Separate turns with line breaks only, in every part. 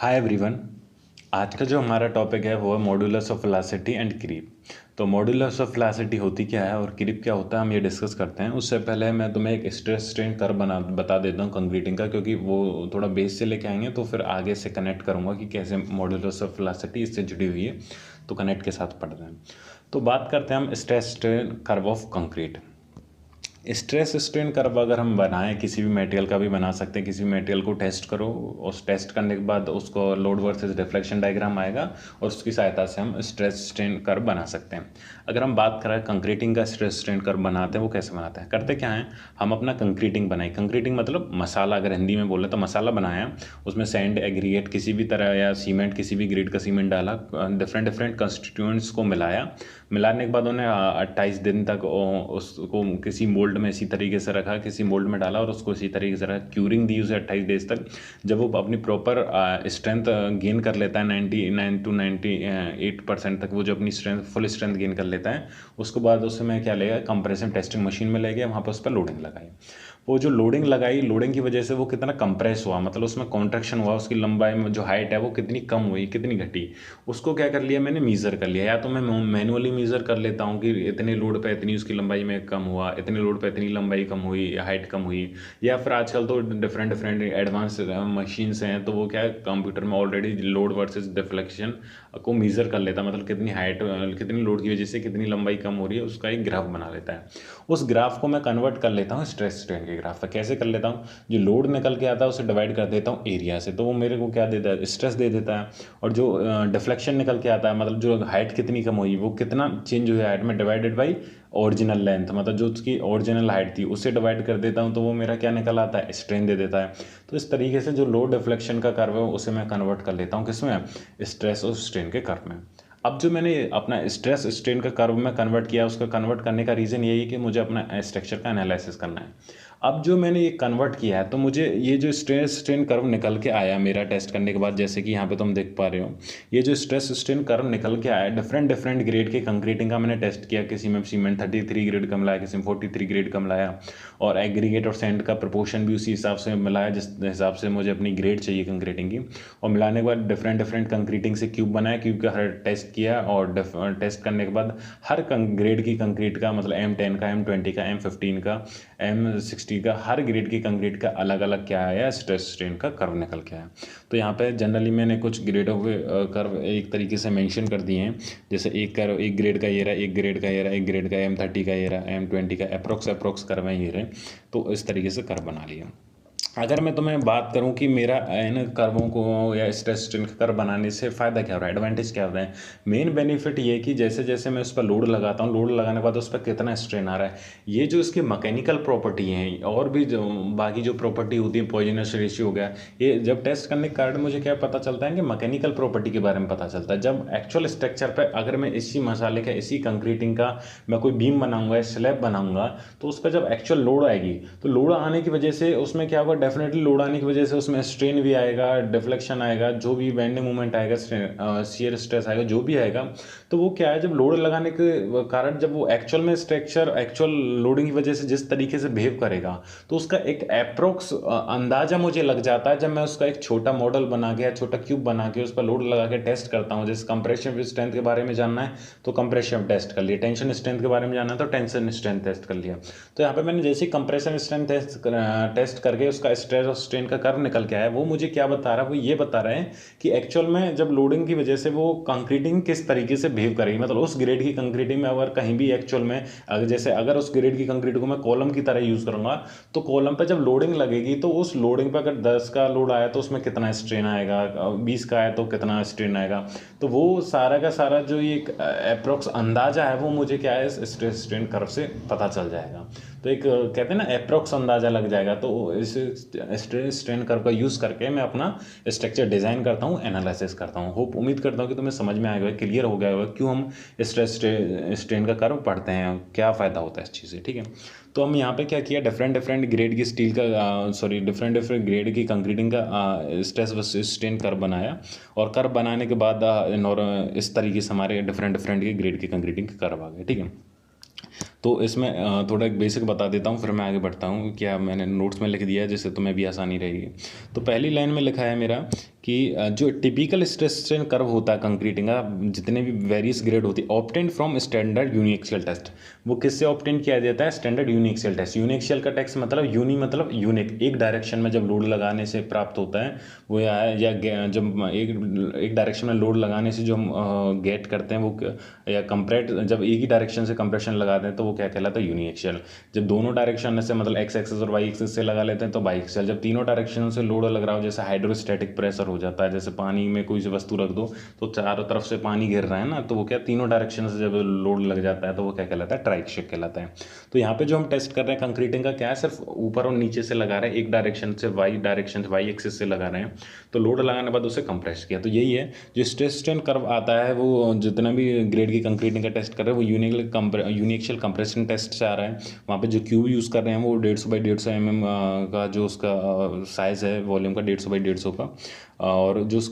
Hi everyone. आज का जो हमारा टॉपिक है वो है modulus of velocity and creep. तो मॉड्यूलस ऑफ वेलोसिटी होती क्या है और क्रीप क्या होता है, हम ये डिस्कस करते हैं। उससे पहले मैं तुम्हें एक स्ट्रेस स्ट्रेन कर्व बता देता हूँ कंक्रीटिंग का, क्योंकि वो थोड़ा बेस से लेके आएंगे तो फिर आगे से कनेक्ट करूँगा कि कैसे मॉड्यूलस ऑफ वेलोसिटी इससे जुड़ी हुई है, तो कनेक्ट के साथ पढ़ रहे हैं। तो बात करते हैं हम stress strain curve of concrete. Stress strain curve अगर हम बनाएं, किसी भी मटेरियल का भी बना सकते हैं। किसी भी मटेरियल को टेस्ट करो, उस टेस्ट करने के बाद उसको लोड वर्सेस डिफ्लेक्शन डायग्राम आएगा और उसकी सहायता से हम स्ट्रेस स्ट्रेन कर्व बना सकते हैं। अगर हम बात करें कंक्रीटिंग का स्ट्रेस स्ट्रेन कर्व बनाते हैं, वो कैसे बनाते हैं, करते क्या हैं, हम अपना कंक्रीटिंग बनाए। कंक्रीटिंग मतलब मसाला, अगर हिंदी में बोले तो मसाला बनाया। उसमें सैंड एग्रीगेट किसी भी तरह या सीमेंट, किसी भी ग्रेड का सीमेंट डाला, डिफरेंट डिफरेंट कंस्टिट्यूएंट्स को मिलाने के बाद उन्हें 28 दिन तक उसको किसी मोल्ड में इसी तरीके से रखा, किसी मोल्ड में डाला और उसको इसी तरीके से रखा। क्यूरिंग दी उसे 28 डेज तक। जब वो अपनी प्रॉपर स्ट्रेंथ गेन कर लेता है 99 to 98% तक, वो जो अपनी फुल स्ट्रेंथ गेन कर लेता है, उसके बाद उसमें क्या लेगा, कंप्रेसिव टेस्टिंग मशीन में ले गया, वहाँ पर उस पर लोडिंग लगाई। वो जो लोडिंग लगाई, लोडिंग की वजह से वो कितना कंप्रेस हुआ, मतलब उसमें कॉन्ट्रैक्शन हुआ, उसकी लंबाई में जो हाइट है वो कितनी कम हुई, कितनी घटी, उसको क्या कर लिया मैंने, मीज़र कर लिया। या तो मैं मैनुअली मीज़र कर लेता हूँ कि इतने लोड पे इतनी उसकी लंबाई में कम हुआ, इतने लोड पे इतनी लंबाई कम हुई या हाइट कम हुई। या फिर आजकल तो डिफरेंट डिफरेंट एडवांस मशीन्स हैं, तो वो क्या है, कंप्यूटर में ऑलरेडी लोड वर्सेस डिफ्लेक्शन को मीज़र कर लेता है, मतलब कितनी हाइट, कितनी लोड की वजह से कितनी लंबाई कम हो रही है, उसका एक ग्राफ बना लेता है। उस ग्राफ को मैं कन्वर्ट कर लेता हूँ स्ट्रेस स्ट्रेन के ग्राफ पर। कैसे कर लेता हूँ, जो लोड निकल के आता है उसे डिवाइड कर देता हूँ एरिया से, तो वो मेरे को क्या देता है, स्ट्रेस दे देता है। और जो डिफ्लेक्शन निकल के आता है, मतलब जो हाइट कितनी कम हुई, वो कितना चेंज हुई हाइट में, डिवाइडेड बाई ओरिजिनल लेंथ, मतलब जो उसकी ओरिजिनल हाइट थी उससे डिवाइड कर देता हूँ, तो वो मेरा क्या निकल आता है, स्ट्रेन दे देता है। तो इस तरीके से जो लोड डिफ्लेक्शन का कर्व है उसे मैं कन्वर्ट कर लेता हूँ किसमें, स्ट्रेस और स्ट्रेन के कर्व में। अब जो मैंने अपना स्ट्रेस स्ट्रेन का कर्व में कन्वर्ट किया, उसका कन्वर्ट करने का रीज़न यही है कि मुझे अपना स्ट्रक्चर का एनालिसिस करना है। अब जो मैंने ये कन्वर्ट किया है, तो मुझे ये जो स्ट्रेस स्ट्रेन कर्व निकल के आया मेरा टेस्ट करने के बाद, जैसे कि यहाँ पे तुम देख पा रहे हो, ये जो स्ट्रेस स्ट्रेन कर्व निकल के आया, डिफरेंट डिफरेंट ग्रेड के कंक्रीटिंग का मैंने टेस्ट किया। किसी में सीमेंट 33 ग्रेड का मिलाया, किसी में 43 ग्रेड का मिलाया, और एग्रीगेट और सैंड का प्रपोर्शन भी उसी हिसाब से मिलाया जिस हिसाब से मुझे अपनी ग्रेड चाहिए कंक्रीटिंग की। और मिलाने के बाद डिफरेंट डिफरेंट कंक्रीटिंग से क्यूब बनाया, क्यूब का हर टेस्ट किया, और टेस्ट करने के बाद हर ग्रेड की कंक्रीट का, मतलब M10 का, M20 का, M15 का, M60 का, हर ग्रेड की कंक्रीट का अलग अलग क्या आया, स्ट्रेस स्ट्रेन का कर्व निकल के आया। तो यहाँ पे जनरली मैंने कुछ ग्रेड ऑफ कर्व एक तरीके से मेंशन कर दिए हैं, जैसे एक कर्व, एक ग्रेड का ये रहा, एक ग्रेड का ये रहा, एक ग्रेड का M30 का ये रहा, M20 का, अप्रोक्स कर्व है ये रहे। तो इस तरीके से कर्व बना लिया। अगर मैं तुम्हें बात करूं कि मेरा इन कर्वों को या स्ट्रेस स्ट्रेन का कर्व बनाने से फ़ायदा क्या हो रहा है, एडवांटेज क्या हो रहा है, मेन बेनिफिट ये कि जैसे जैसे मैं उस पर लोड लगाता हूँ, लोड लगाने के बाद उस पर कितना स्ट्रेन आ रहा है, ये जो इसकी मैकेनिकल प्रॉपर्टी हैं और भी जो बाकी जो प्रॉपर्टी होती है, पॉइजनस रेशियो हो गया, ये जब टेस्ट करने के कारण मुझे क्या पता चलता है कि मैकेनिकल प्रॉपर्टी के बारे में पता चलता है। जब एक्चुअल स्ट्रक्चर पर अगर मैं इसी मसाले का, इसी कंक्रीटिंग का मैं कोई बीम बनाऊंगा, स्लैब बनाऊंगा, तो उसका जब एक्चुअल लोड आएगी, तो लोड आने की वजह से उसमें क्या होगा, डेफिनेटली लोड आने की वजह से उसमें स्ट्रेन भी आएगा, डिफ्लेक्शन आएगा, जो भी बेंडिंग मूवमेंट आएगा, शियर स्ट्रेस आएगा, जो भी आएगा। तो वो क्या है, जब लोड लगाने के कारण जब वो एक्चुअल में स्ट्रक्चर एक्चुअल लोडिंग की वजह से जिस तरीके से बिहेव करेगा, तो उसका एक अप्रोक्स अंदाजा मुझे लग जाता है। जब मैं उसका एक छोटा मॉडल बना के, छोटा क्यूब बना के उस पर लोड लगा के टेस्ट करता हूँ, जैसे कंप्रेशन स्ट्रेंथ के बारे में जानना है तो कंप्रेशन टेस्ट कर लिया, टेंशन स्ट्रेंथ के बारे में जानना है तो टेंशन स्ट्रेंथ टेस्ट कर लिया। तो यहाँ पे मैंने जैसे कंप्रेशन स्ट्रेंथ टेस्ट करके उसका स्ट्रेस और स्ट्रेन का कर्व निकल के आया, वो मुझे क्या बता रहा है, वो ये बता रहे हैं कि एक्चुअल में जब लोडिंग की वजह से वो कंक्रीटिंग किस तरीके से बिहेव करेगी। मतलब उस ग्रेड की कंक्रीटिंग में अगर कहीं भी एक्चुअल में अगर उस ग्रेड की कंक्रीट को मैं कॉलम की तरह यूज़ करूँगा, तो कॉलम पे जब लोडिंग लगेगी, तो उस लोडिंग पे अगर 10 का लोड आया तो उसमें कितना स्ट्रेन आएगा, 20 का आया तो कितना स्ट्रेन आएगा। तो वो सारा का सारा जो ये अप्रोक्स अंदाजा है, वो मुझे क्या है, स्ट्रेस स्ट्रेन कर्व से पता चल जाएगा। तो एक कहते हैं ना, अप्रोक्स अंदाजा लग जाएगा। तो इस स्ट्रेस स्ट्रेन कर्व का यूज़ करके मैं अपना स्ट्रक्चर डिज़ाइन करता हूँ, एनालिसिस करता हूँ। उम्मीद करता हूँ कि तुम्हें समझ में आ गया, क्लियर हो गया होगा क्यों हम स्ट्रेस स्ट्रेन का कर्व पढ़ते हैं, क्या फ़ायदा होता है इस चीज़ से। ठीक है, तो हम यहाँ पे क्या किया, डिफरेंट डिफरेंट ग्रेड की स्टील का डिफरेंट डिफरेंट ग्रेड की कंक्रीटिंग का स्ट्रेस वर्सेस स्ट्रेन कर्व बनाया। और कर्व बनाने के बाद इस तरीके से हमारे डिफरेंट डिफरेंट के ग्रेड की कंक्रीटिंग के कर्व आ गए। ठीक है, तो इसमें थोड़ा एक बेसिक बता देता हूँ, फिर मैं आगे बढ़ता हूँ। क्या मैंने नोट्स में लिख दिया है जिससे तुम्हें भी आसानी रहेगी। तो पहली लाइन में लिखा है मेरा कि जो टिपिकल स्ट्रेस स्ट्रेन कर्व होता है कंक्रीटिंग का, जितने भी वेरियस ग्रेड होती है, obtain from standard uniaxial test. वो किससे ऑब्टेन किया जाता है? Standard uniaxial test. यूनिएक्सियल का टेक्स्ट मतलब यूनी मतलब यूनिक, एक डायरेक्शन में जब लोड लगाने से प्राप्त होता है वो, या जब एक डायरेक्शन में लोड लगाने से जो हम गेट करते हैं वो, या कंप्रेट जब एक ही डायरेक्शन से कंप्रेशन लगाते हैं तो वो क्या कहलाता है? यूनिएक्सियल। जब दोनों डायरेक्शन से मतलब एक्स एक्सिस और वाई एक्सिस से लगा लेते हैं तो बाईएक्सियल। जब तीनों डायरेक्शन से लोड लग रहा हो, जैसे हाइड्रोस्टैटिक प्रेशर हो जाता है, जैसे पानी में कोई सी वस्तु रख दो तो चारों तरफ से पानी गिर रहा है ना, तो वो क्या तीनों डायरेक्शन से जब लोड लग जाता है तो वो क्या कहलाता है? ट्राइक्शिक कहलाता है। तो यहाँ पे जो हम टेस्ट कर रहे हैं कंक्रीटिंग का क्या है, सिर्फ ऊपर और नीचे से लगा रहे हैं, एक डायरेक्शन से वाई एक्सिस से लगा रहे हैं, तो लोड लगाने के बाद उसे कंप्रेस किया। तो यही है जो स्ट्रेस स्ट्रेन कर्व आता है, वो जितना भी ग्रेड की कंक्रीटिंग का टेस्ट कर रहे हैं वो यूनिएक्सियल कंप्रेशन टेस्ट से आ रहा है। वहाँ पे जो क्यूब यूज़ कर रहे हैं वो 150 बाई 150 mm का जो उसका साइज़ है वॉल्यूम का, 150 बाई 150 का, और जो उस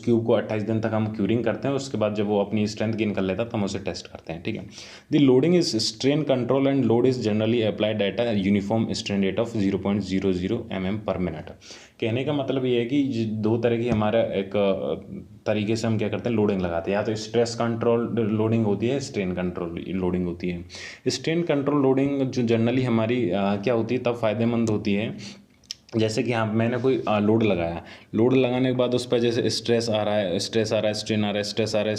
क्यूब को 28 दिन तक हम क्यूरिंग करते हैं। उसके बाद जब वो अपनी स्ट्रेंथ गेन कर लेता है तो हम उसे टेस्ट करते हैं, ठीक है। The loading is strain control and load is generally applied at a uniform strain rate of 0.00 mm पर मिनट। कहने का मतलब ये है कि दो तरह की हमारा एक तरीके से हम क्या करते हैं, लोडिंग लगाते हैं। या तो स्ट्रेस कंट्रोल लोडिंग होती है, स्ट्रेन कंट्रोल लोडिंग होती है। स्ट्रेन कंट्रोल लोडिंग जो जनरली हमारी क्या होती है तब फ़ायदेमंद होती है, जैसे कि हाँ मैंने कोई लोड लगाया, लोड लगाने के बाद उस पर जैसे स्ट्रेस आ रहा है, स्ट्रेन आ रहा है, स्ट्रेन आ रहा है, स्ट्रेस आ रहा है,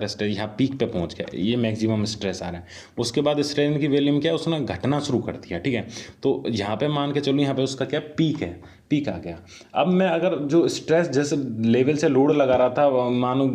स्ट्रेस यहाँ पीक पे पहुँच गया, ये मैक्सिमम स्ट्रेस आ रहा है। उसके बाद स्ट्रेन की वैल्यू में क्या है, उसने घटना शुरू कर दिया, ठीक है। तो यहाँ पे मान के चलो यहाँ पे उसका क्या पीक है, पीक आ गया। अब मैं अगर जो स्ट्रेस जैसे लेवल से लोड लगा रहा था, मानो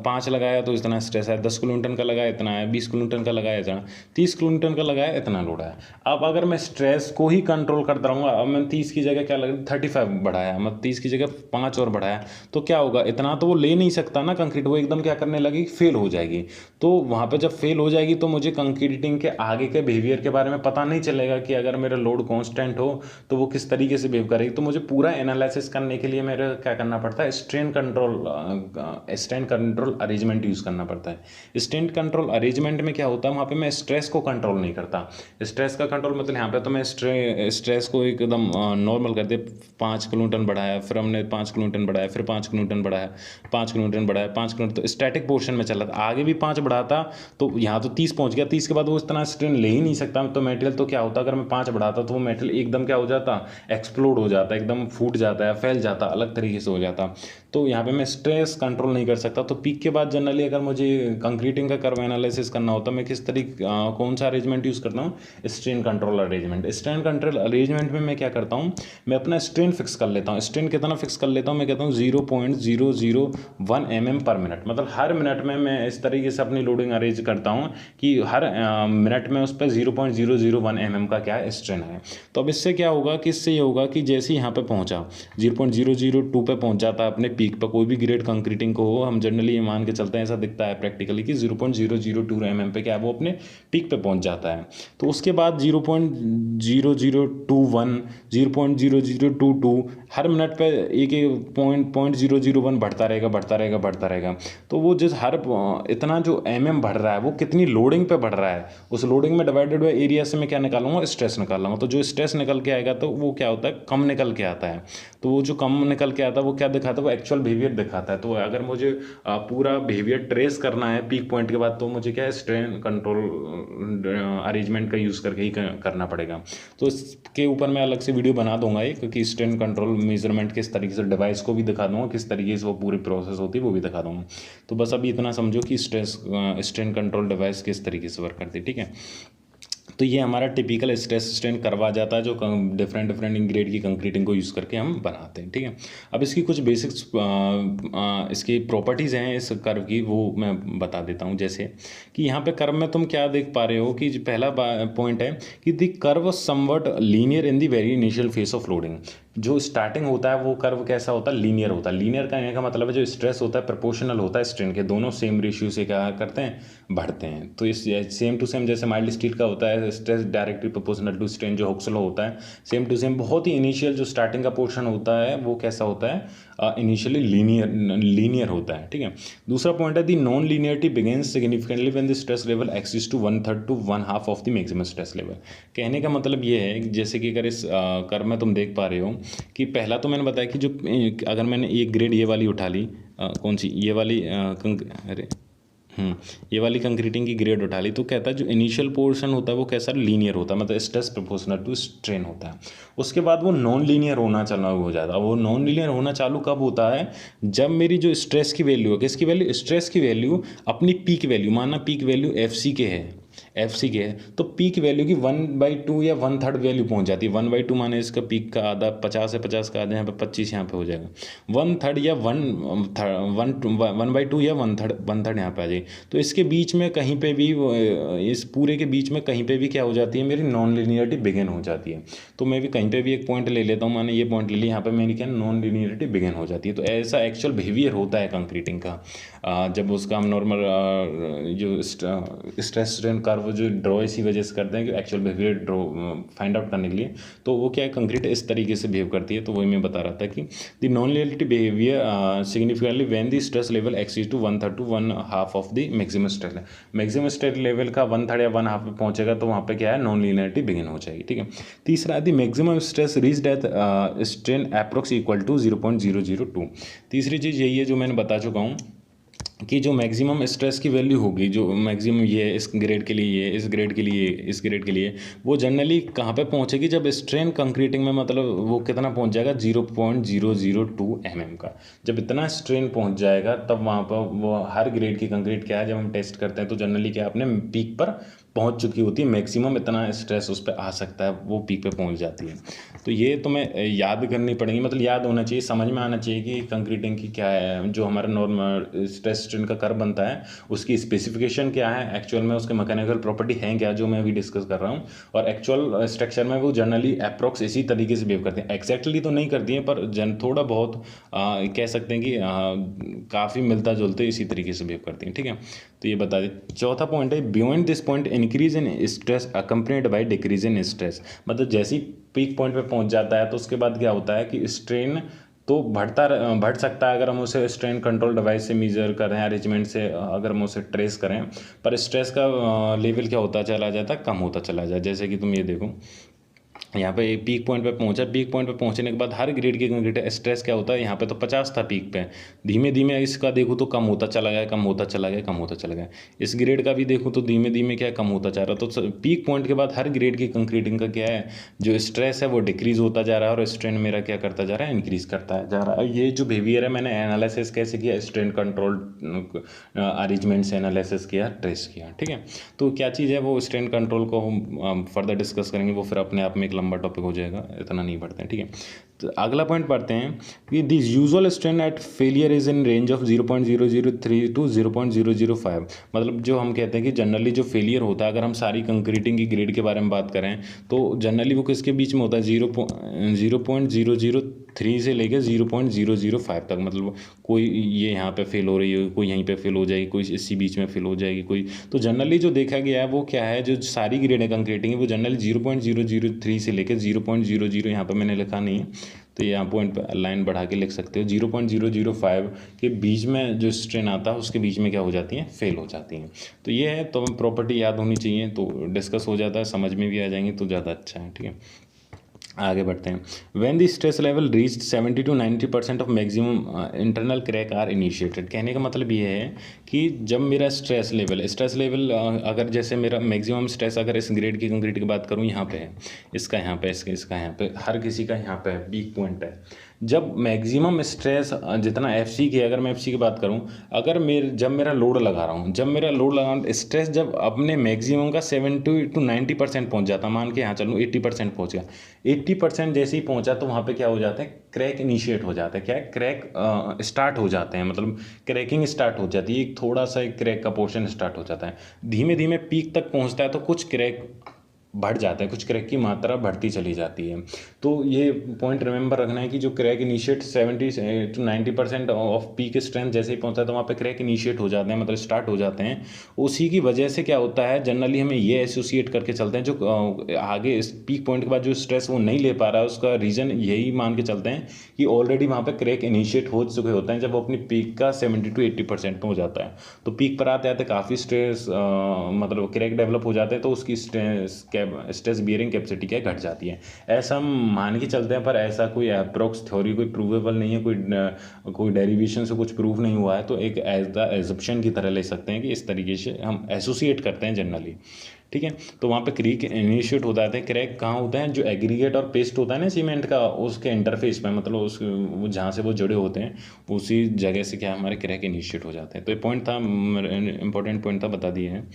5 लगाया तो इतना स्ट्रेस है, 10 किलोन्यूटन का लगाया इतना है, 20 किलोन्यूटन का लगाया इतना, 30 किलोन्यूटन का लगाया इतना लोड है। अब अगर मैं स्ट्रेस को ही कंट्रोल करता रहूँगा, अब मैं 30 की जगह क्या लगा 35 बढ़ाया, मैं 30 की जगह 5 और बढ़ाया, तो क्या होगा, इतना तो वो ले नहीं सकता ना कंक्रीट, वो एकदम क्या करने लगी, फेल हो जाएगी। तो वहाँ पे जब फेल हो जाएगी तो मुझे कंक्रीटिंग के आगे के बिहेवियर के बारे में पता नहीं चलेगा कि अगर मेरा लोड कांस्टेंट हो तो वो किस तरीके से बिहेव करेगी। तो मुझे पूरा एनालिसिस करने के लिए मेरे क्या करना पड़ता है, स्ट्रेन कंट्रोल अरेंजमेंट यूज़ करना पड़ता है। स्ट्रेन कंट्रोल अरेंजमेंट में क्या होता है, वहाँ पे मैं स्ट्रेस को कंट्रोल नहीं करता। स्ट्रेस का कंट्रोल मतलब यहाँ पे तो मैं स्ट्रेस को एकदम नॉर्मल कर दिया, 5 किलोन्यूटन बढ़ाया, फिर हमने 5 किलोन्यूटन बढ़ाया, फिर 5 किलोन्यूटन बढ़ाया, 5 किलोन्यूटन बढ़ाया, 5 किलोन्यूटन, तो स्टैटिक पोर्शन में चला था। आगे भी 5 बढ़ाता तो यहाँ तो 30 पहुँच गया, 30 के बाद वो इतना स्ट्रेन ले ही नहीं सकता तो मटेरियल, तो क्या होता अगर मैं 5 बढ़ाता तो वो मटेरियल एकदम क्या हो जाता, एक्सप्लोड हो जाता, एकदम फूट जाता है, फैल जाता, अलग तरीके से हो जाता। तो यहाँ पे मैं स्ट्रेस कंट्रोल नहीं कर सकता। तो पीक के बाद जनरली अगर मुझे कंक्रीटिंग का कर्व एनालिसिस करना होता है, मैं किस तरीके कौन सा अरेंजमेंट यूज़ करता हूँ, strain control arrangement. Strain control arrangement में मैं क्या करता हूँ, मैं अपना स्ट्रेन फिक्स कर लेता हूँ। स्ट्रेन कितना फिक्स कर लेता हूँ, मैं कहता हूँ 0.001 mm पर मिनट, मतलब हर मिनट में मैं इस तरीके से अपनी लोडिंग अरेंज करता हूँ कि हर मिनट में उस पर 0.001 mm का क्या स्ट्रेन है। तो अब इससे क्या होगा कि इससे ये होगा कि जैसे यहाँ पे पहुँचा 0.002 पे पहुँच जाता है अपने पीक पर, कोई भी ग्रेड कंक्रीटिंग को हो, हम जनरली ये मान के चलते हैं, ऐसा दिखता है प्रैक्टिकली कि 0.002 mm पे क्या वो अपने पीक पे पहुँच जाता है। तो उसके बाद 0.0021, 0.0022 हर मिनट पे एक 0.001 बढ़ता रहेगा। तो वो जिस हर इतना जो mm बढ़ रहा है वो कितनी लोडिंग पे बढ़ रहा है, उस लोडिंग में डिवाइडेड बाय एरिया से मैं क्या निकालूंगा, स्ट्रेस निकालूंगा। तो जो स्ट्रेस निकल के आएगा तो वो क्या होता है, कम निकल के आता है। तो वो जो कम निकल के आता है वो क्या दिखाता है, वो एक्चुअल बिहेवियर दिखाता है। तो अगर मुझे पूरा बिहेवियर ट्रेस करना है पीक पॉइंट के बाद, तो मुझे क्या है, स्ट्रेन कंट्रोल अरेंजमेंट का यूज़ करके ही करना पड़ेगा। तो इसके ऊपर मैं अलग से वीडियो बना दूंगा एक, क्योंकि स्ट्रेन कंट्रोल मेजरमेंट किस तरीके से, डिवाइस को भी दिखा दूंगा किस तरीके से वो पूरी प्रोसेस होती है वो भी दिखा दूंगा। तो बस अभी इतना समझो कि स्ट्रेन कंट्रोल डिवाइस किस तरीके से वर्क करती है, ठीक है। तो ये हमारा टिपिकल स्ट्रेस स्ट्रेन करवा जाता है जो डिफरेंट ग्रेड की कंक्रीटिंग को यूज़ करके हम बनाते हैं, ठीक है। अब इसकी कुछ बेसिक्स इसकी प्रॉपर्टीज़ हैं इस कर्व की, वो मैं बता देता हूँ। जैसे कि यहाँ पे कर्व में तुम क्या देख पा रहे हो कि पहला पॉइंट है कि the curve somewhat linear in the very initial face of loading. जो स्टार्टिंग होता है वो कर्व कैसा होता है, लीनियर होता है। लीनियर कहने का मतलब है जो स्ट्रेस होता है प्रोपोर्शनल होता है स्ट्रेन के, दोनों सेम रेशियो से क्या करते हैं, बढ़ते हैं। तो इस सेम टू सेम जैसे माइल्ड स्टील का होता है stress directly proportional to strain, जो हुक्स लॉ होता है, सेम टू सेम बहुत ही इनिशियल जो स्टार्टिंग का पोर्शन होता है वो कैसा होता है, इनिशियली लीनियर होता है, ठीक है। दूसरा पॉइंट है the non linearity begins significantly when the stress level exceeds to 1/3 to 1/2 of the maximum stress level. कहने का मतलब ये है जैसे कि अगर इस कर्व में तुम देख पा रहे हो कि पहला तो मैंने बताया कि जो अगर मैंने एक ग्रेड ये वाली उठा ली, कौन सी ये वाली अरे ये वाली कंक्रीटिंग की ग्रेड उठा ली, तो कहता है जो इनिशियल पोर्शन होता है वो कैसा लीनियर होता है, मतलब स्ट्रेस प्रोपोर्शनल टू स्ट्रेन होता है। उसके बाद वो नॉन लीनियर होना चालू हो जाता है। वो नॉन लीनियर होना चालू कब होता है, जब मेरी जो स्ट्रेस की वैल्यू है, किसकी वैल्यू, स्ट्रेस की वैल्यू अपनी पीक वैल्यू, माना पीक वैल्यू एफ सी के है, तो पीक वैल्यू की 1/2 या 1/3 वैल्यू पहुंच जाती है। 1/2 माने इसका पीक का आधा, 50 है, 50 का आधा, यहाँ पे 25 यहाँ पे हो जाएगा, 1/3 या 1/2 या 1/3 यहाँ पे आ जाएगी। तो इसके बीच में कहीं पे भी इस पूरे के बीच में कहीं पे भी क्या हो जाती है, मेरी नॉन लीनियरिटी बिगिन हो जाती है। तो मैं भी कहीं पे भी एक पॉइंट ले लेता हूँ, मैंने ये पॉइंट ले लिया, यहाँ पे मेरी क्या नॉन लीनियरिटी बिगिन हो जाती है। तो ऐसा एक्चुअल बिहेवियर होता है कंक्रीटिंग का। जब उसका हम नॉर्मल जो स्ट्रेस स्ट्रेन कर्व जो ड्रॉ इसी वजह से करते हैं कि actual behaviour draw find out करने के लिए, तो वो क्या है, कंक्रीट इस तरीके से बिहेव करती है। तो वही मैं बता रहा था कि the non linearity behaviour significantly when the stress level exceed to 1/3 to 1/2 of the maximum stress level. Maximum stress level का 1/3 या 1/2 पे पहुंचेगा तो वहाँ पे क्या है, नॉन लीनियरिटी बिगिन हो जाएगी। ठीक है। तीसरा, the maximum stress reached at strain approx equal to 0.002। तीसरी चीज़ यही है जो मैंने बता चुका हूँ कि जो मैक्सिमम स्ट्रेस की वैल्यू होगी, जो मैक्सिमम ये इस ग्रेड के लिए, ये इस ग्रेड के लिए, इस ग्रेड के लिए, वो जनरली कहाँ पे पहुँचेगी, जब स्ट्रेन कंक्रीटिंग में, मतलब वो कितना पहुँच जाएगा, 0.002 mm का। जब इतना स्ट्रेन पहुँच जाएगा तब वहाँ पर वो हर ग्रेड की कंक्रीट क्या है, जब हम टेस्ट करते हैं तो जनरली क्या अपने पीक पर पहुँच चुकी होती है, मैक्सिमम इतना स्ट्रेस उस पर आ सकता है, वो पीक पे पहुँच जाती है। तो ये तुम्हें याद करनी पड़ेगी, मतलब याद होना चाहिए, समझ में आना चाहिए कि कंक्रीटिंग की क्या है, जो हमारा नॉर्मल स्ट्रेस स्ट्रेन का कर्व बनता है उसकी स्पेसिफिकेशन क्या है, एक्चुअल में उसके मैकेनिकल प्रॉपर्टी हैं क्या, जो मैं अभी डिस्कस कर रहा हूँ। और एक्चुअल स्ट्रक्चर में वो जनरली अप्रोक्स इसी तरीके से बिहेव करते हैं, एक्जैक्टली तो नहीं करती हैं पर थोड़ा बहुत कह सकते हैं कि काफ़ी मिलता जुलते इसी तरीके से बिहेव करती हैं। ठीक है, तो ये बता दें। चौथा पॉइंट है, beyond this point increase in stress accompanied by decrease in stress. मतलब जैसे ही पीक पॉइंट पे पहुंच जाता है तो उसके बाद क्या होता है कि स्ट्रेन तो बढ़ सकता है अगर हम उसे स्ट्रेन कंट्रोल डिवाइस से मेजर करें, अरेंजमेंट से अगर हम उसे ट्रेस करें, पर स्ट्रेस का लेवल क्या होता चला जाता है, कम होता चला जाए। जैसे कि तुम ये देखो, यहाँ पे पीक पॉइंट पे पहुंचा, पीक पॉइंट पे पहुंचने के बाद हर ग्रेड की कंक्रीट स्ट्रेस क्या होता है, यहाँ पे तो 50 था पीक पे, धीमे धीमे इसका देखूँ तो कम होता चला गया, कम होता चला गया, कम होता चला गया। इस ग्रेड का भी देखूँ तो धीमे धीमे क्या कम होता जा रहा। तो पीक पॉइंट के बाद हर ग्रेड की कंक्रीटिंग का क्या है, जो स्ट्रेस है वो डिक्रीज होता जा रहा है और स्ट्रेन मेरा क्या करता जा रहा है, इंक्रीज करता जा रहा है। ये जो बिहेवियर है मैंने एनालिसिस कैसे किया, स्ट्रेन कंट्रोल अरेंजमेंट से एनालिसिस किया, ट्रेस किया। ठीक है, तो क्या चीज़ है वो स्ट्रेन कंट्रोल को हम फर्दर डिस्कस करेंगे, वो फिर अपने आप में एक लंबा टॉपिक हो जाएगा, इतना नहीं पढ़ते हैं। ठीक है, तो अगला पॉइंट पढ़ते हैं कि this usual strain at failure is in range of 0.003 to 0.005। मतलब जो हम कहते हैं कि जनरली जो फेलियर होता है, अगर हम सारी कंक्रीटिंग की ग्रेड के बारे में बात करें तो जनरली वो किसके बीच में होता है, 0.003 से लेकर 0.005 तक। मतलब कोई ये यहाँ पे फेल हो रही है, कोई यहीं पे फेल हो जाएगी, कोई इसी बीच में फेल हो जाएगी, कोई। तो जनरली जो देखा गया है वो क्या है, जो सारी ग्रेड है कंक्रीटिंग है वो जनरली 0.003 से लेकर 0.00, यहाँ पर मैंने लिखा नहीं है तो यहाँ पॉइंट पर लाइन बढ़ा के लिख सकते हो, 0.005 के बीच में जो स्ट्रेन आता है उसके बीच में क्या हो जाती हैं, फेल हो जाती हैं। तो ये है, तो प्रॉपर्टी याद होनी चाहिए, तो डिस्कस हो जाता है, समझ में भी आ जाएंगे तो ज़्यादा अच्छा है। ठीक है, आगे बढ़ते हैं। When the stress level reach 70 to 90% of maximum internal crack are initiated. कहने का मतलब ये है कि जब मेरा स्ट्रेस लेवल अगर जैसे मेरा मैक्सिमम स्ट्रेस अगर इस ग्रेड की कंक्रीट की बात करूँ यहाँ पे है, इसका यहाँ पे, इसका यहाँ पे, हर किसी का यहाँ पे पीक पॉइंट है। जब मैक्सिमम स्ट्रेस जितना एफसी की, अगर मैं एफसी की बात करूं, जब मेरा लोड लगा रहा हूं, स्ट्रेस जब अपने मैक्सिमम का 70 to 90% पहुंच जाता, मान के यहाँ चलूँ 80% पहुंच गया, 80% जैसे ही पहुंचा तो वहाँ पे क्या हो जाता है, क्रैक इनिशिएट हो जाता है। क्या है, क्रैक स्टार्ट हो जाते हैं, मतलब क्रैकिंग स्टार्ट हो जाती है, एक थोड़ा सा एक क्रैक का पोर्शन स्टार्ट हो जाता है, धीमे धीमे पीक तक पहुँचता है तो कुछ क्रैक बढ़ जाता है, कुछ क्रैक की मात्रा बढ़ती चली जाती है। तो ये पॉइंट रिमेंबर रखना है कि जो crack initiate 70 to 90% off peak strength जैसे ही पहुंचता है तो वहाँ पे क्रैक इनिशिएट हो जाते हैं, मतलब स्टार्ट हो जाते हैं। उसी की वजह से क्या होता है, जनरली हमें ये एसोसिएट करके चलते हैं, जो आगे इस पीक पॉइंट के बाद जो स्ट्रेस वो नहीं ले पा रहा है उसका रीज़न यही मान के चलते हैं कि ऑलरेडी वहाँ पर क्रैक इनिशिएट हो चुके होते हैं जब वो अपनी पीक का 70 to 80% पे हो जाता है। तो पीक पर आते आते काफ़ी स्ट्रेस मतलब क्रैक डेवलप हो जाते हैं, तो उसकी स्ट्रेस स्ट्रेस बियरिंग कैपेसिटी क्या घट जाती है। ऐसा हम मान के चलते हैं, पर ऐसा कोई अप्रोक्स थ्योरी कोई प्रूवेबल नहीं है, कोई डेरिवेशन से कुछ प्रूव नहीं हुआ है। तो एक एज द एजप्शन की तरह ले सकते हैं कि इस तरीके से हम एसोसिएट करते हैं जनरली, ठीक है। तो वहाँ पे क्रीक इनिशिएट हो जाते हैं। क्रैक कहाँ होता है, जो एग्रीगेट और पेस्ट होता है ना सीमेंट का, उसके इंटरफेस पे, मतलब उस जहाँ से वो जुड़े होते हैं उसी जगह से क्या हमारे क्रैक इनिशिएट हो जाते हैं। तो ये पॉइंट था, इंपॉर्टेंट पॉइंट था, बता दिए हैं।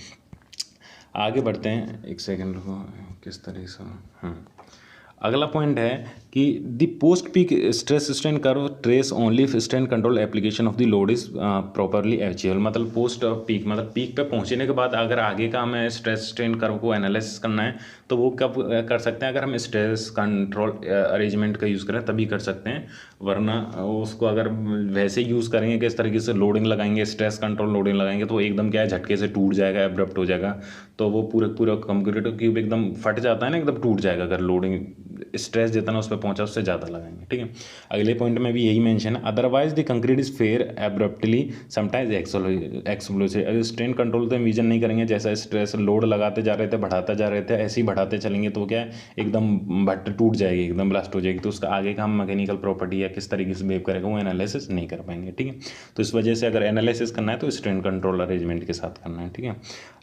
आगे बढ़ते हैं, एक सेकेंड रुको, किस तरह से। अगला पॉइंट है कि the post peak stress strain curve trace only strain control application of the load is properly achievable. मतलब पोस्ट पीक, मतलब पीक पे पहुंचने के बाद अगर आगे का हमें स्ट्रेस स्ट्रेन कर्व को एनालिसिस करना है तो वो कब कर सकते हैं, अगर हम स्ट्रेस कंट्रोल अरेंजमेंट का यूज़ करें तभी कर सकते हैं। वरना उसको अगर वैसे यूज़ करेंगे कि इस तरीके से लोडिंग लगाएंगे, स्ट्रेस कंट्रोल लोडिंग लगाएंगे, तो एकदम क्या है, झटके से टूट जाएगा, एब्रप्ट हो जाएगा। तो वो पूरा कंक्रीट क्यूब एकदम फट जाता है ना, एकदम टूट जाएगा अगर लोडिंग स्ट्रेस जितना उस पर पहुंचा उससे ज़्यादा लगाएंगे, ठीक है। अगले पॉइंट में भी यही मेंशन है, otherwise the concrete is fair abruptly sometimes explosive. अगर स्ट्रेन कंट्रोल तो विजन नहीं करेंगे, जैसा स्ट्रेस लोड लगाते जा रहे थे, बढ़ाते जा रहे थे, ऐसे ही बढ़ाते चलेंगे तो क्या है, एकदम भट्ट टूट जाएगी, एकदम ब्लास्ट हो जाएगी। तो उसका आगे का हम मैकेनिकल प्रॉपर्टी या किस तरीके से बिहेव करेगा वो एनालिसिस नहीं कर पाएंगे, ठीक है। तो इस वजह से अगर एनालिसिस करना है तो स्ट्रेन कंट्रोल अरेंजमेंट के साथ करना है, ठीक है।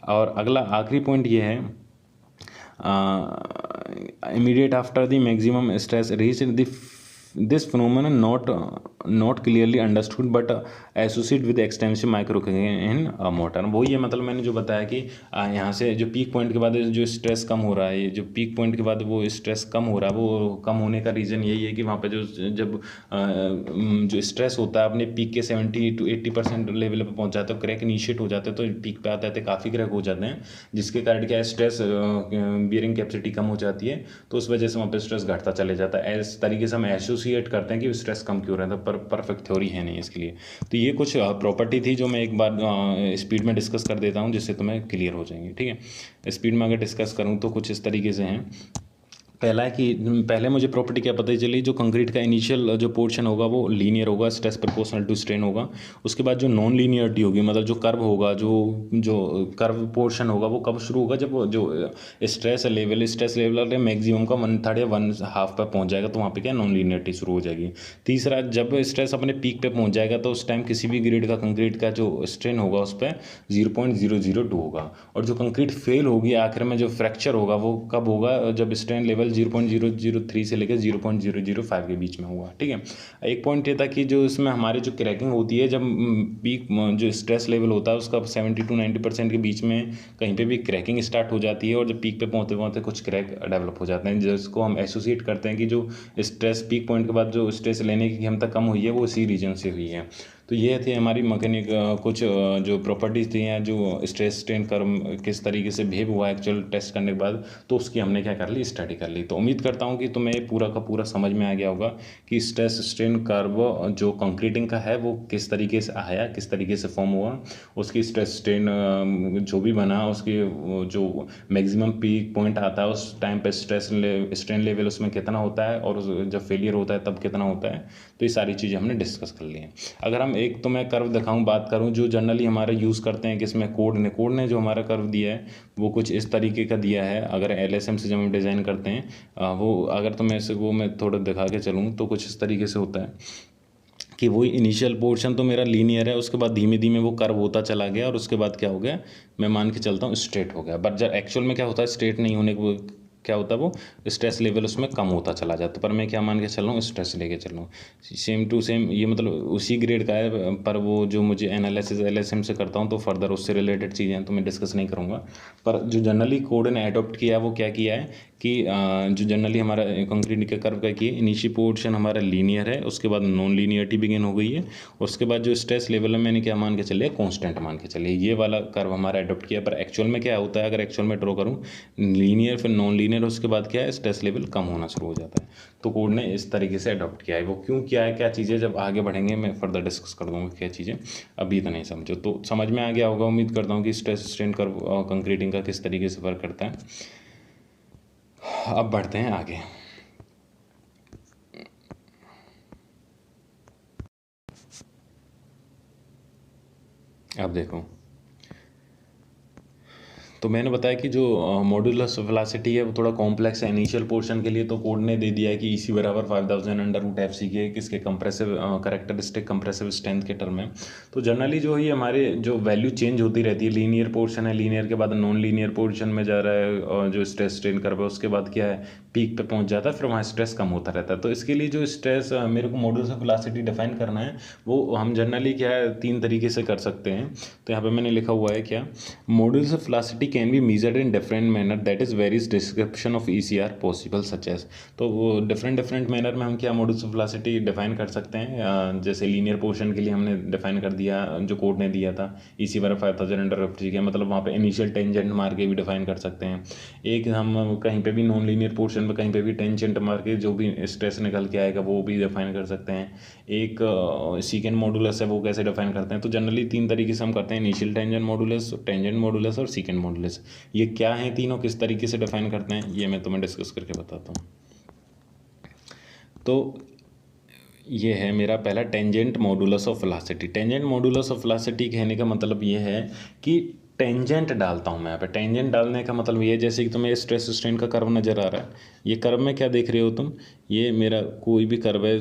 और अगला आखिरी पॉइंट ये है, immediate after the maximum stress reached, this phenomenon not clearly understood but associated with extensive microcracking in mortar। वही है, मतलब मैंने जो बताया कि यहाँ से जो पीक पॉइंट के बाद जो स्ट्रेस कम हो रहा है, ये जो पीक पॉइंट के बाद वो स्ट्रेस कम हो रहा है, वो कम होने का रीज़न यही है कि वहाँ पे जो स्ट्रेस होता है अपने पीक के 70 to 80% लेवल पे पहुँच जाता है, क्रैक इनिशिएट हो जाते हैं। तो पीक पे आते आते काफ़ी क्रैक हो जाते हैं, जिसके कारण क्या है, स्ट्रेस बियरिंग कैपेसिटी कम हो जाती है। तो उस वजह से वहाँ पे स्ट्रेस घटता चले जाता है। इस तरीके से हम एसोसिएट करते हैं कि स्ट्रेस कम क्यों रहता है, पर परफेक्ट थ्योरी है नहीं इसके लिए। तो ये कुछ प्रॉपर्टी थी जो मैं एक बार स्पीड में डिस्कस कर देता हूँ, जिससे तुम्हें क्लियर हो जाएंगे, ठीक है। स्पीड में अगर डिस्कस करूँ तो कुछ इस तरीके से हैं। पहला है कि पहले मुझे प्रॉपर्टी क्या पता चली, जो कंक्रीट का इनिशियल जो पोर्शन होगा वो लीनियर होगा, स्ट्रेस प्रोपोर्शनल टू स्ट्रेन होगा। उसके बाद जो नॉन लीनियरिटी होगी, मतलब जो कर्व होगा, जो कर्व पोर्शन होगा वो कब शुरू होगा, जब जो स्ट्रेस लेवल मैक्सिमम का 1/3 या 1/2 पर पहुंच जाएगा, तो वहाँ पे क्या नॉन लीनियरिटी शुरू हो जाएगी। तीसरा, जब स्ट्रेस अपने पीक पे पहुंच जाएगा तो उस टाइम किसी भी ग्रेड का कंक्रीट का जो स्ट्रेन होगा उस पर 0.002 होगा। और जो कंक्रीट फेल होगी आखिर में, जो फ्रैक्चर होगा वो कब होगा, जब स्ट्रेन लेवल 0.003 से लेकर 0.005 के बीच में हुआ, ठीक है। एक पॉइंट ये था कि जो इसमें हमारी जो क्रैकिंग होती है, जब पीक जो स्ट्रेस लेवल होता है उसका 70 to 90% के बीच में कहीं पे भी क्रैकिंग स्टार्ट हो जाती है, और जब पीक पे पहुँचते पहुँचते कुछ क्रैक डेवलप हो जाते हैं, जिसको हम एसोसिएट करते हैं कि जो स्ट्रेस पीक पॉइंट के बाद जो स्ट्रेस लेने की क्षमता कम हुई है वो इसी रीजन से हुई है। तो ये थी हमारी मैकेनिक कुछ जो प्रॉपर्टीज़ थी हैं, जो स्ट्रेस स्ट्रेन कर्व किस तरीके से बिहेव हुआ एक्चुअल टेस्ट करने के बाद, तो उसकी हमने क्या कर ली, स्टडी कर ली। तो उम्मीद करता हूँ कि तुम्हें पूरा का पूरा समझ में आ गया होगा कि स्ट्रेस स्ट्रेन कर्व जो कंक्रीटिंग का है वो किस तरीके से आया, किस तरीके से फॉर्म हुआ, उसकी स्ट्रेस स्ट्रेन जो भी बना, उसकी जो मैक्सिमम पीक पॉइंट आता है उस टाइम पे स्ट्रेन लेवल उसमें कितना होता है, और जब फेलियर होता है तब कितना होता है। तो ये सारी चीज़ें हमने डिस्कस कर ली हैं। अगर हम एक तो मैं कर्व दिखाऊं, बात करूं जो जनरली हमारे यूज़ करते हैं, कि इसमें कोड ने जो हमारा कर्व दिया है वो कुछ इस तरीके का दिया है। अगर LSM से जब हम डिज़ाइन करते हैं वो, अगर तो मैं थोड़ा दिखा के चलूँ तो कुछ इस तरीके से होता है कि वही इनिशियल पोर्शन तो मेरा लीनियर है, उसके बाद धीमे धीमे वो कर्व होता चला गया, और उसके बाद क्या हो गया, मैं मान के चलता हूँ स्ट्रेट हो गया। बट जब एक्चुअल में क्या होता है, स्ट्रेट नहीं होने को क्या होता है, वो स्ट्रेस लेवल उसमें कम होता चला जाता। पर मैं क्या मान के चल रहा हूँ, स्ट्रेस लेके चल रहा हूँ, सेम टू सेम, ये मतलब उसी ग्रेड का है। पर वो जो मुझे एनालिसिस LSM से करता हूँ तो फर्दर उससे रिलेटेड चीज़ें तो मैं डिस्कस नहीं करूँगा। पर जो जनरली कोड ने अडॉप्ट किया है वो क्या किया है कि जो जनरली हमारा कंक्रीट के कर्व का किया, इनिशियल पोर्शन हमारा लीनियर है, उसके बाद नॉन लीनियरिटी बिगिन हो गई है, उसके बाद जो स्ट्रेस लेवल है मैंने क्या मान के चलिए, कांस्टेंट मान के चलिए, ये वाला कर्व हमारा अडॉप्ट किया। पर एक्चुअल में क्या होता है, अगर एक्चुअल में ड्रॉ करूँ, लीनियर फिर नॉन लीनियर, उसके बाद क्या है, स्ट्रेस लेवल कम होना शुरू हो जाता है। तो कोड ने इस तरीके से अडॉप्ट किया है। वो क्यों किया है, क्या चीज़ें, जब आगे बढ़ेंगे मैं फर्दर डिस्कस कर दूँगा क्या चीज़ें, अभी तो नहीं समझो। तो समझ में आ गया होगा, उम्मीद करता हूँ कि स्ट्रेस स्ट्रेन कर्व कंक्रीटिंग का किस तरीके से वर्क करता है। अब बढ़ते हैं आगे। अब देखो, तो मैंने बताया कि जो मॉड्यूलस वेलोसिटी है वो थोड़ा कॉम्प्लेक्स है इनिशियल पोर्शन के लिए। तो कोड ने दे दिया है कि EC बराबर 5000 अंडर रूट एफ सी के किसके कंप्रेसिव करेक्टरिस्टिक कंप्रेसिव स्ट्रेंथ के टर्म में। तो जनरली जो ये हमारे जो वैल्यू चेंज होती रहती है, लीनियर पोर्शन है, लीनियर के बाद नॉन लीनियर पोर्शन में जा रहा है और जो स्ट्रेस स्ट्रेन कर्व है उसके बाद क्या है पीक पे पहुंच जाता है, फिर वहाँ स्ट्रेस कम होता रहता है। तो इसके लिए जो स्ट्रेस मेरे को मॉड्यूलस ऑफ वेलोसिटी डिफाइन करना है वो हम जनरली क्या है 3 तरीके से कर सकते हैं। तो यहाँ पे मैंने लिखा हुआ है क्या, modulus of velocity can be measured in different manner that is various description of ECR possible such as. तो वो डिफरेंट मैनर में हम क्या मॉड्यूलस ऑफ वेलोसिटी डिफाइन कर सकते हैं। जैसे लीनियर पोर्शन के लिए हमने डिफाइन कर दिया जो कोड ने दिया था EC बराबर 5000 अंडर रूट ठीक है, मतलब वहाँ पे इनिशियल टेंजेंट मार के भी डिफाइन कर सकते हैं। एक हम कहीं पे भी नॉन लीनियर पोर्शन में कहीं पे भी टेंजेंट मार के जो भी स्ट्रेस निकल के आएगा वो भी डिफाइन कर सकते हैं। एक सीकेंड मॉडुलस है वो कैसे डिफाइन करते हैं, तो जनरली 3 तरीके से हम करते हैं, इनिशियल टेंजेंट मॉडुलस और सीकेंड मॉडुलस। ये क्या है तीनों, किस तरीके से डिफाइन करते हैं, ये मैं तुम्हें डिस्कस करके बताता हूँ। तो ये है मेरा पहला tangent modulus of velocity. Tangent modulus of velocity कहने का मतलब ये है कि टेंजेंट डालता हूँ मैं यहाँ पे। टेंजेंट डालने का मतलब ये है जैसे कि तुम्हें स्ट्रेस स्ट्रेन का कर्व नज़र आ रहा है, ये कर्व में क्या देख रहे हो तुम, ये मेरा कोई भी कर्व है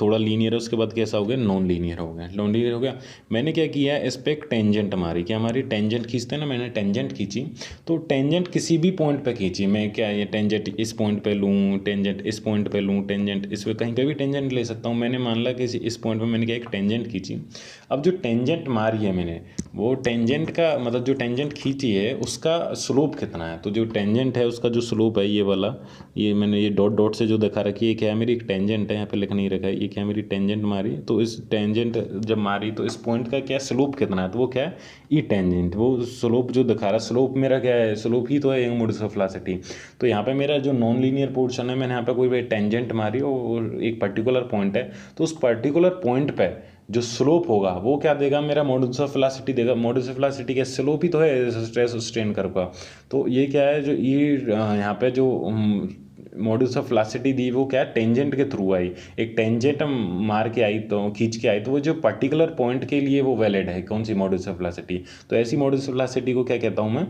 थोड़ा लीनियर है, उसके बाद कैसा हो गया नॉन लीनियर हो गया, नॉन लीनियर हो गया। मैंने क्या किया इस पर एक टेंजेंट मारी, क्या हमारी टेंजेंट खींचते हैं ना, मैंने टेंजेंट खींची। तो टेंजेंट किसी भी पॉइंट पे खींची, मैं क्या ये टेंजेंट इस पॉइंट पे लूँ, टेंजेंट इस पॉइंट पे लूँ, टेंजेंट इस पे कहीं पे भी टेंजेंट ले सकता हूँ। मैंने मान ला कि इस पॉइंट पे मैंने क्या एक टेंजेंट खींची। अब जो टेंजेंट मारी है मैंने, वो टेंजेंट का मतलब जो टेंजेंट खींची है उसका स्लोप कितना है। तो जो टेंजेंट है उसका जो स्लोप है ये वाला, ये मैंने ये डॉट डॉट से जो दिखा रखी है क्या है मेरी एक टेंजेंट है, यहाँ पे लिख नहीं रखा है, ये क्या है मेरी टेंजेंट मारी। तो इस टेंजेंट जब मारी तो इस पॉइंट का क्या स्लोप कितना है, तो वो क्या है ई टेंजेंट। वो स्लोप जो दिखा रहा है, स्लोप मेरा क्या है, स्लोप ही तो है यंग मॉडुलस ऑफ वेलोसिटी। तो यहाँ पे मेरा जो नॉन लीनियर पोर्शन है, मैंने यहाँ पे कोई भी टेंजेंट मारी और एक पर्टिकुलर पॉइंट है, तो उस पर्टिकुलर पॉइंट पे जो स्लोप होगा वो क्या देगा, मेरा मॉडुलस ऑफ वेलोसिटी देगा। मॉडुलस ऑफ वेलोसिटी का स्लोप ही तो है स्ट्रेस स्ट्रेन कर्व का। तो ये क्या है जो ये यहाँ पे जो मॉडुलस ऑफ वेलोसिटी दी वो क्या है टेंजेंट के थ्रू आई, एक टेंजेंट मार के आई तो खींच के आई, तो वो जो पर्टिकुलर पॉइंट के लिए वो वैलिड है कौन सी मॉडुलस ऑफ वेलोसिटी। तो ऐसी मॉडुलस ऑफ वेलोसिटी को क्या कहता हूँ मैं,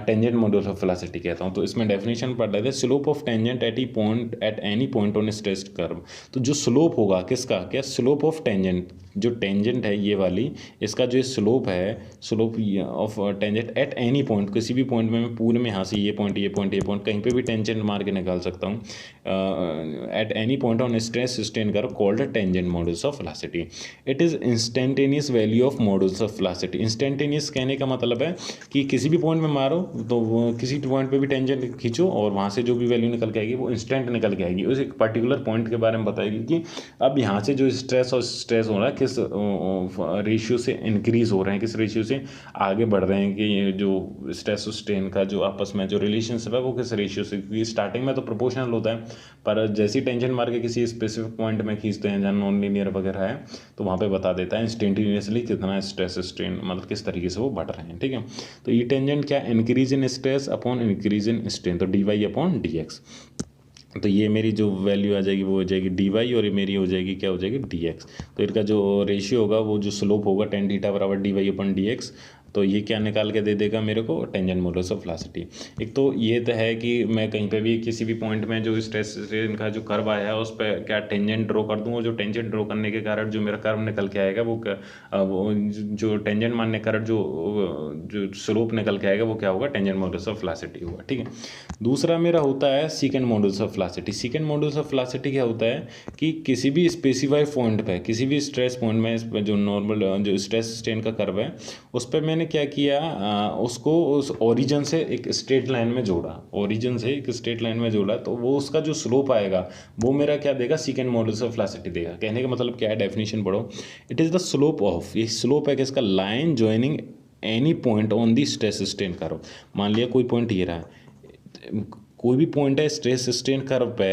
टेंजेंट मॉडुलस ऑफ वेलोसिटी कहता हूँ। तो इसमें डेफिनेशन पढ़ रहे थे, slope of tangent at any point on stressed curve. तो जो स्लोप होगा किसका, क्या स्लोप ऑफ टेंजेंट, जो टेंजेंट है ये वाली, इसका जो स्लोप है, slope of tangent at any point, किसी भी पॉइंट में मैं पूरे में यहाँ से ये पॉइंट ये पॉइंट ये पॉइंट कहीं पे भी टेंजेंट मार के निकाल सकता हूँ, at any point on stress strain curve called tangent modulus of velocity. It is instantaneous value of modulus of velocity. Instantaneous कहने का मतलब है कि किसी भी पॉइंट में मारो तो किसी पॉइंट पे भी टेंजेंट खींचो और वहाँ से जो भी वैल्यू निकल के आएगी वो इंस्टेंट निकल के आएगी, उस एक पर्टिकुलर पॉइंट के बारे में बताएगी कि अब यहाँ से जो स्ट्रेस और स्ट्रेस हो रहा है किस रेशियो से इंक्रीज हो रहे हैं, किस रेशियो से आगे बढ़ रहे हैं, कि ये जो स्ट्रेस और स्ट्रेन का जो आपस में जो रिलेशनशिप है वो किस रेशियो से, क्योंकि स्टार्टिंग में तो प्रोपोर्शनल होता है, पर जैसी टेंशन मार के किसी स्पेसिफिक पॉइंट में खींचते हैं जहाँ नॉन लीनियर वगैरह है तो वहाँ पे बता देता है इंस्टेंटेनियसली कितना स्ट्रेस स्ट्रेन मतलब किस तरीके से वो बढ़ रहे हैं, ठीक है। तो ई टेंजेंट क्या, increase in stress upon increase in strain, तो dy अपॉन dx। तो ये मेरी जो वैल्यू आ जाएगी वो हो जाएगी dy और ये मेरी हो जाएगी क्या हो जाएगी dx। तो इनका जो रेशियो होगा वो जो स्लोप होगा tan थीटा बराबर dy अपन dx, तो ये क्या निकाल के दे देगा मेरे को, टेंजेंट मॉडुलस ऑफ वेलोसिटी। एक तो ये तो है कि मैं कहीं पे भी किसी भी पॉइंट में जो स्ट्रेस स्ट्रेन का जो कर्व आया है उस पर क्या टेंजेंट ड्रॉ कर दूँ, और जो टेंजेंट ड्रॉ करने के कारण जो मेरा कर्व निकल के आएगा वो जो टेंजेंट मारने के कारण जो स्लोप निकल के आएगा वो क्या होगा, टेंजेंट मॉडुलस ऑफ वेलोसिटी होगा, ठीक है। दूसरा मेरा होता है सीकेंड modulus of velocity. सीकेंड modulus of velocity क्या होता है कि किसी भी स्पेसिफाइड पॉइंट पे, किसी भी स्ट्रेस पॉइंट में जो नॉर्मल जो स्ट्रेस स्ट्रेन का कर्व है उस पर मैंने क्या किया, उसको उस ओरिजिन से एक स्ट्रेट लाइन में जोड़ा, ओरिजिन से एक स्ट्रेट लाइन में जोड़ा, तो वो उसका जो स्लोप आएगा वो मेरा क्या देगा, सीकेंड मॉडुलस ऑफ वेलोसिटी देगा। कहने का मतलब क्या है, डेफिनेशन पढ़ो, it is the slope of, ये स्लोप है किसका, line joining any point on the stress strain curve. मान लिया कोई पॉइंट ये रहा, कोई भी पॉइंट है स्ट्रेस स्ट्रेन कर्व पे,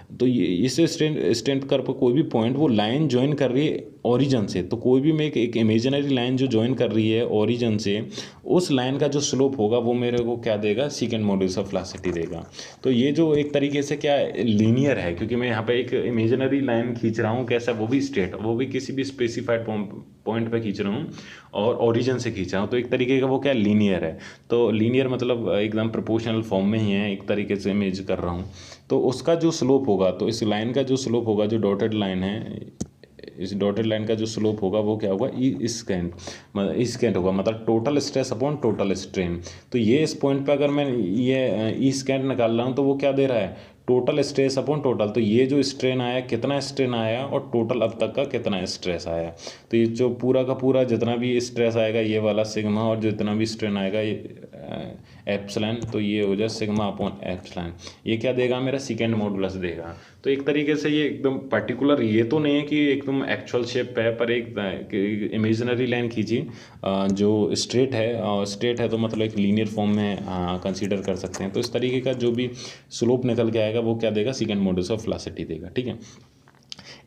तो ये इस स्ट्रेंथ कर्व पर कोई भी पॉइंट वो लाइन ज्वाइन कर रही है ओरिजिन से, तो कोई भी मैं एक इमेजिनरी लाइन जो ज्वाइन कर रही है ओरिजिन से, उस लाइन का जो स्लोप होगा वो मेरे को क्या देगा, सेकंड मॉड्यूलस ऑफ वेलोसिटी देगा। तो ये जो एक तरीके से क्या लीनियर है, क्योंकि मैं यहाँ पे एक इमेजिनरी लाइन खींच रहा हूँ, कैसा, वो भी स्ट्रेट, वो भी किसी भी स्पेसिफाइड पॉइंट पे खींच रहा हूँ और ओरिजिन से खींच रहा हूँ, तो एक तरीके का वो क्या लीनियर है। तो लीनियर मतलब एकदम प्रोपोर्शनल फॉर्म में ही है, एक तरीके से इमेज कर रहा हूँ। तो उसका जो स्लोप होगा, तो इस लाइन का जो स्लोप होगा, जो डॉटेड लाइन है, इस डॉटेड लाइन का जो स्लोप होगा वो क्या होगा, ई स्केंट होगा, मतलब total stress upon total strain. तो ये इस पॉइंट पे अगर मैं ये ई स्केंट निकाल रहा हूँ तो वो क्या दे रहा है, टोटल स्ट्रेस अपॉन टोटल। तो ये जो स्ट्रेन आया, कितना स्ट्रेन आया और टोटल अब तक का कितना स्ट्रेस आया, तो ये जो पूरा का पूरा जितना भी स्ट्रेस आएगा ये वाला सिग्मा, और जितना भी स्ट्रेन आएगा ये एप्सिलॉन, तो ये हो जाए सिग्मा अपॉन एप्सिलॉन। ये क्या देगा, मेरा सेकंड मॉडुलस देगा। तो एक तरीके से ये एकदम पर्टिकुलर ये तो नहीं है कि एकदम एक्चुअल शेप है, पर एक इमेजिनरी लाइन खींची जो स्ट्रेट है, स्ट्रेट है तो मतलब एक लीनियर फॉर्म में कंसीडर कर सकते हैं। तो इस तरीके का जो भी स्लोप निकल के आएगा वो क्या देगा, सेकंड मॉडुलस ऑफ वेलोसिटी देगा। ठीक है,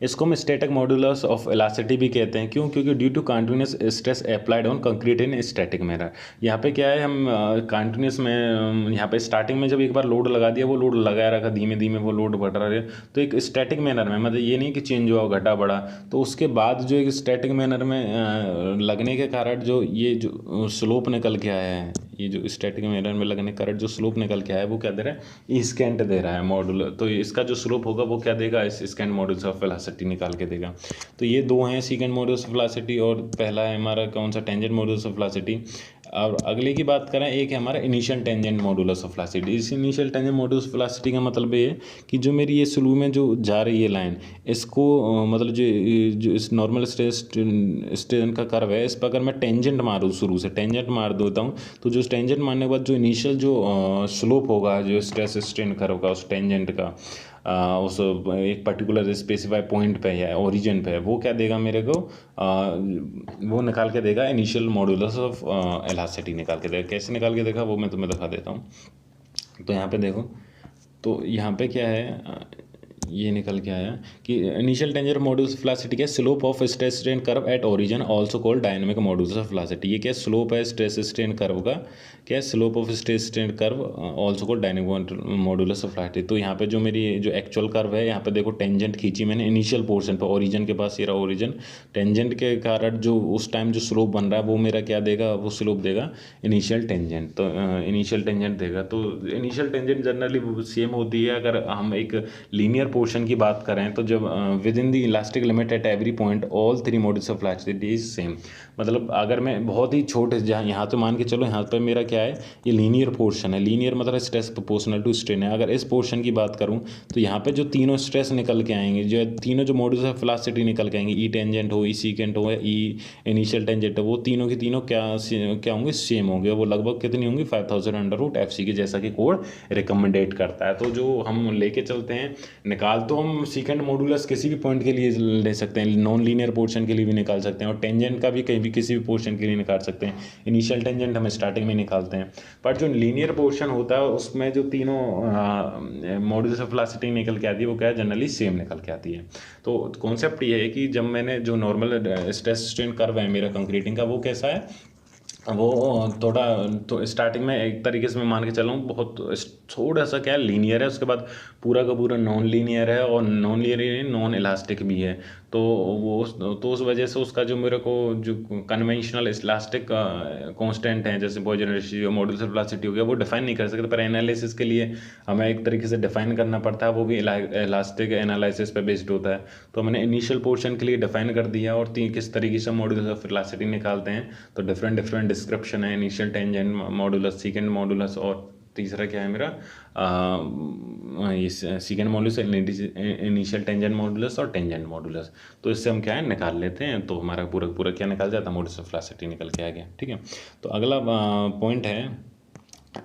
इसको हम स्टैटिक मॉडुलस ऑफ इलास्टिसिटी भी कहते हैं। क्यों? क्योंकि due to continuous stress applied on concrete in static manner. यहाँ पे क्या है, हम कंटिन्यूस में यहाँ पे स्टार्टिंग में जब एक बार लोड लगा दिया, वो लोड लगाया रखा, धीमे धीमे वो लोड बढ़ रहा है, तो एक स्टैटिक मैनर में, मतलब ये नहीं कि चेंज हुआ घटा बढ़ा, तो उसके बाद जो एक स्टैटिक मैनर में लगने के कारण जो ये जो स्लोप निकल के आया है, ये जो स्टैटिक मैनर में लगने के कारण जो स्लोप निकल के आया है वो क्या दे रहा है, ई स्केंट दे रहा है मॉडुलस। तो इसका जो स्लोप होगा वो क्या देगा, इस स्केंट मॉडुलस ऑफ वेलोसिटी निकाल के देगा। तो ये दो हैं, सेकंड मॉडुलस ऑफ वेलोसिटी और पहला है हमारा कौन सा, टेंजेंट मॉडुलस ऑफ वेलोसिटी। और अगले की बात करें, एक है हमारा initial tangent modulus of velocity. इस initial tangent modulus of velocity का मतलब ये है कि जो मेरी ये स्लो में जो जा रही है लाइन, इसको मतलब जो इस नॉर्मल स्ट्रेन का कर्व है, इस पर अगर मैं टेंजेंट मारूँ, शुरू से टेंजेंट मार देता हूँ, तो जो टेंजेंट मारने के बाद जो इनिशियल जो स्लोप होगा, जो स्ट्रेस स्ट्रेन कर्व का, उस टेंजेंट का उस एक पर्टिकुलर स्पेसिफाइड पॉइंट पे है, ओरिजिन पे है, वो क्या देगा मेरे को, वो निकाल के देगा इनिशियल मॉडुलस ऑफ इलास्टिसिटी निकाल के देगा। कैसे निकाल के देगा वो मैं तुम्हें दिखा देता हूँ। तो यहाँ पे देखो, तो यहाँ पे क्या है, ये निकल के आया कि initial tangent modulus of velocity क्या, slope of stress strain curve at origin also called dynamic modulus of velocity. ये क्या स्लोप है स्ट्रेस स्ट्रेन कर्व का, क्या slope of stress strain curve also called dynamic modulus of velocity. तो यहाँ पे जो मेरी जो एक्चुअल कर्व है, यहाँ पे देखो टेंजेंट खींची मैंने इनिशियल पोर्शन पर, ओरिजिन के पास ये रहा ओरिजिन, टेंजेंट के कारण जो उस टाइम जो स्लोप बन रहा है वो मेरा क्या देगा, वो स्लोप देगा इनिशियल टेंजेंट। तो इनिशियल टेंजेंट देगा। तो इनिशियल टेंजेंट जनरली सेम होती है। अगर हम एक लीनियर पोर्शन की बात करें तो जब with in the elastic limit at every point all three modulus of velocity is same, मतलब अगर मैं बहुत ही छोटे जहाँ यहाँ तो मान के चलो यहाँ पर मेरा क्या है, ये लीनियर पोर्शन है, लीनियर मतलब स्ट्रेस प्रोपोर्शनल टू स्ट्रेन है। अगर इस पोर्शन की बात करूँ तो यहाँ पे जो तीनों स्ट्रेस निकल के आएंगे, जो तीनों जो मॉडुलस ऑफ वेलोसिटी निकल के आएंगे, ई टेंजेंट हो, ई सीकेंट हो, ई इनिशियल टेंजेंट हो, वो तीनों की तीनों क्या होंगे, सेम होंगे। वो लगभग कितनी होंगी, 5000 √FC की, जैसा कि कोड रिकमेंडेट करता है। तो जो हम लेके चलते हैं, निकाल तो हम सेकंड मॉडुलस किसी भी पॉइंट के लिए ले सकते हैं, नॉन लीनियर पोर्शन के लिए भी निकाल सकते हैं, और टेंजेंट का भी कहीं भी किसी भी पोर्शन के लिए निकाल सकते हैं। इनिशियल टेंजेंट हम स्टार्टिंग में निकालते हैं, पर जो लीनियर पोर्शन होता है उसमें जो तीनों मॉडुलस ऑफ वेलोसिटी निकल के आती है वो क्या है, जनरली सेम निकल के आती है। तो कॉन्सेप्ट ये है कि जब मैंने जो नॉर्मल स्ट्रेस स्ट्रेन कर्व है मेरा कंक्रीटिंग का, वो कैसा है, वो थोड़ा तो स्टार्टिंग में एक तरीके से मैं मान के चल रहा हूँ बहुत थोड़ा सा क्या लीनियर है, उसके बाद पूरा का पूरा नॉन लीनियर है, और नॉन लीनियर नॉन इलास्टिक भी है। तो उस वजह से उसका जो मेरे को जो कन्वेंशनल इलास्टिक कांस्टेंट है, जैसे Poisson ratio, modulus of velocity हो गया, वो डिफाइन नहीं कर सकते, पर एनालिसिस के लिए हमें एक तरीके से डिफाइन करना पड़ता है, वो भी इलास्टिक एनालिसिस पे बेस्ड होता है। तो मैंने इनिशियल पोर्शन के लिए डिफाइन कर दिया, और किस तरीके से मॉडुलस ऑफ वेलोसिटी निकालते हैं, तो डिफरेंट डिस्क्रिप्शन है, initial tangent modulus, second modulus, और तीसरा क्या है मेरा, ये second modulus, initial tangent modulus और टेंजेंट मॉडुलस। तो इससे हम क्या है निकाल लेते हैं, तो हमारा पूरा क्या निकल जाता है, मॉडुलस ऑफ वेलोसिटी निकल के आ गया। ठीक है, तो अगला पॉइंट है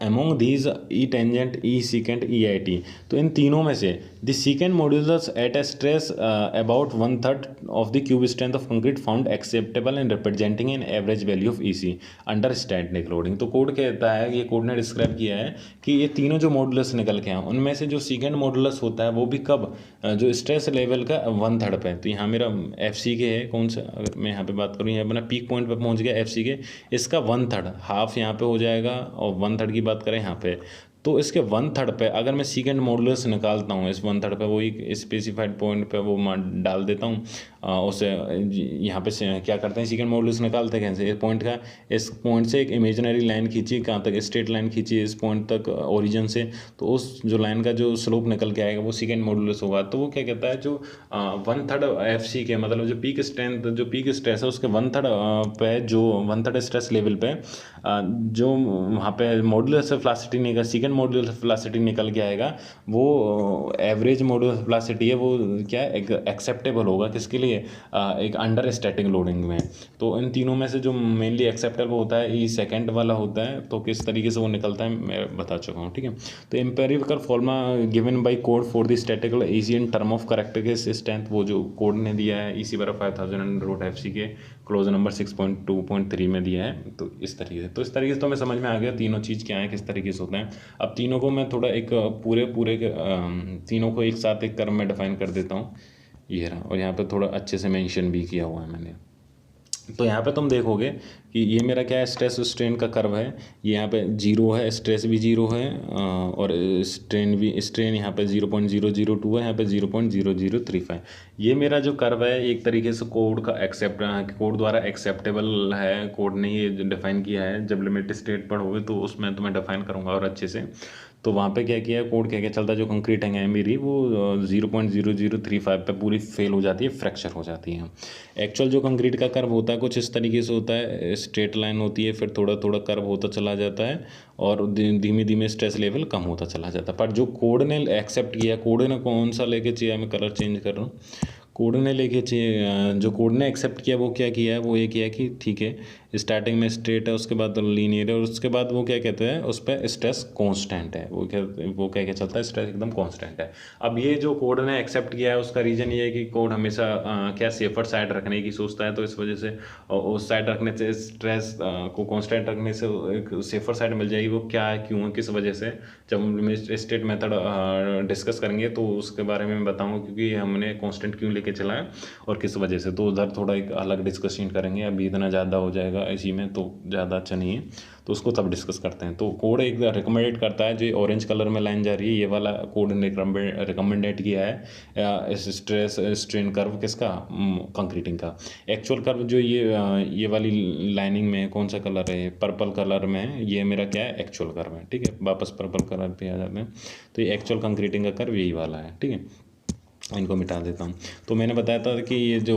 among these E tangent E secant E I T, तो इन तीनों में से the secant modulus at a stress about 1/3 of the cube strength of concrete found acceptable and representing an average value of E C under static loading. तो code कहता है, ये code ने डिस्क्राइब किया है कि ये तीनों जो मॉड्यूलस निकल के आए उनमें से जो सीकेंट मॉड्यूलस होता है वो भी कब, जो स्ट्रेस लेवल का 1/3 पे। तो यहाँ मेरा एफ सी के है कौन सा, अगर मैं यहाँ पे बात करूँ, यहाँ अपना पीक पॉइंट पे पहुँच गया एफ सी के, इसका 1/3 हाफ यहाँ पे हो जाएगा, और 1/3 की बात करें यहाँ पे, तो इसके 1/3 पे अगर मैं सीकेंड मॉडुलस निकालता हूँ, इस 1/3 पे वही स्पेसिफाइड पॉइंट पे वो डाल देता हूँ, उसे यहाँ पे क्या करते हैं, सीकेंड मॉडुलस निकालते हैं कैसे, इस पॉइंट का, इस पॉइंट से एक इमेजिनरी लाइन खींची, कहाँ तक, स्ट्रेट लाइन खींची इस पॉइंट तक ओरिजिन से, तो उस जो लाइन का जो स्लोप निकल के आएगा वो सीकेंड मॉडुलस होगा। तो वो क्या कहता है, जो 1/3 एफ सी के, मतलब जो पीक स्ट्रेंथ, जो पीक स्ट्रेस है उसके 1/3 पे, जो 1/3 स्ट्रेस लेवल पे जो वहाँ पे मॉडुलस ऑफ वेलोसिटी निकल, सीकेंड मॉडुलस ऑफ वेलोसिटी निकल के आएगा, वो एवरेज मॉडुलस ऑफ वेलोसिटी है, वो क्या एक्सेप्टेबल होगा किसके लिए, एक अंडर स्टैटिक लोडिंग में। तो इन तीनों में से जो मेनली एक्सेप्टेबल होता है ये सेकंड वाला होता है। तो किस तरीके से वो निकलता है मैं बता चुका हूँ, ठीक है। तो एम्पेरिकल फॉर्मा given by code for the statistical easy in term of correctness strength, वो जो कोड ने दिया है इसी बार 5000 रूट एफ सी के क्लोज नंबर 6.2.3 में दिया है। तो इस तरीके से तो मैं समझ में आ गया तीनों चीज़ क्या है, किस तरीके से होता है। अब तीनों को मैं थोड़ा एक पूरे तीनों को एक साथ एक कर्व में डिफाइन कर देता हूँ, ये रहा, और यहाँ पे थोड़ा अच्छे से मेंशन भी किया हुआ है मैंने। तो यहाँ पे तुम देखोगे कि ये मेरा क्या है, स्ट्रेस स्ट्रेन का कर्व है, ये यहाँ पे 0 है, स्ट्रेस भी 0 है, और स्ट्रेन यहाँ पे 0.002 है, यहाँ पे 0.0035। ये मेरा जो कर्व है एक तरीके से कोड द्वारा एक्सेप्टेबल है, कोड ने ये डिफाइन किया है। जब लिमिट स्टेट पढ़ोगे तो उसमें तुम्हें डिफाइन करूँगा और अच्छे से। तो वहाँ पे क्या किया है, कोड क्या क्या चलता है, जो कंक्रीट है मेरी वो 0.0035 पे पूरी फेल हो जाती है, फ्रैक्चर हो जाती है। एक्चुअल जो कंक्रीट का कर्व होता है कुछ इस तरीके से होता है, स्ट्रेट लाइन होती है, फिर थोड़ा थोड़ा कर्व होता चला जाता है, और धीमे धीमे स्ट्रेस लेवल कम होता चला जाता है। पर जो कोड ने एक्सेप्ट किया, कोड ने कौन सा लेके चाहिए, मैं कलर चेंज कर रहा हूँ, कोड ने लेके चाहिए, जो कोड ने एक्सेप्ट किया वो क्या किया है, वो ये किया कि ठीक है स्टार्टिंग में स्ट्रेट है, उसके बाद लीनियर है, और उसके बाद वो क्या कहते हैं उस पर स्ट्रेस कांस्टेंट है, वो क्या चलता है, स्ट्रेस एकदम कांस्टेंट है। अब ये जो कोड ने एक्सेप्ट किया है उसका रीज़न ये है कि कोड हमेशा क्या सेफर साइड रखने की सोचता है, तो इस वजह से उस साइड रखने से, स्ट्रेस को कांस्टेंट रखने से एक सेफर साइड मिल जाएगी। वो क्या है, क्यों है, किस वजह से, जब हम स्टेट मेथड डिस्कस करेंगे तो उसके बारे में मैं बताऊँगा, क्योंकि हमने कांस्टेंट क्यों लेके चला है और किस वजह से। तो उधर थोड़ा एक अलग डिस्कशन करेंगे, अभी इतना ज़्यादा हो जाएगा इसी में तो ज़्यादा अच्छा नहीं है, तो उसको तब डिस्कस करते हैं। तो कोड एक रिकमेंडेड करता है, जो ऑरेंज कलर में लाइन जा रही है ये वाला कोड ने रिकमेंडेड किया है इस स्ट्रेस स्ट्रेन कर्व किसका, कंक्रीटिंग का। एक्चुअल कर्व जो ये वाली लाइनिंग में कौन सा कलर है, पर्पल कलर में है, ये मेरा क्या है, एक्चुअल कर्व है, ठीक है। वापस पर्पल कलर पे आ जाते हैं, तो ये एक्चुअल कंक्रीटिंग का कर्व यही वाला है, ठीक है। इनको मिटा देता हूँ। तो मैंने बताया था कि ये जो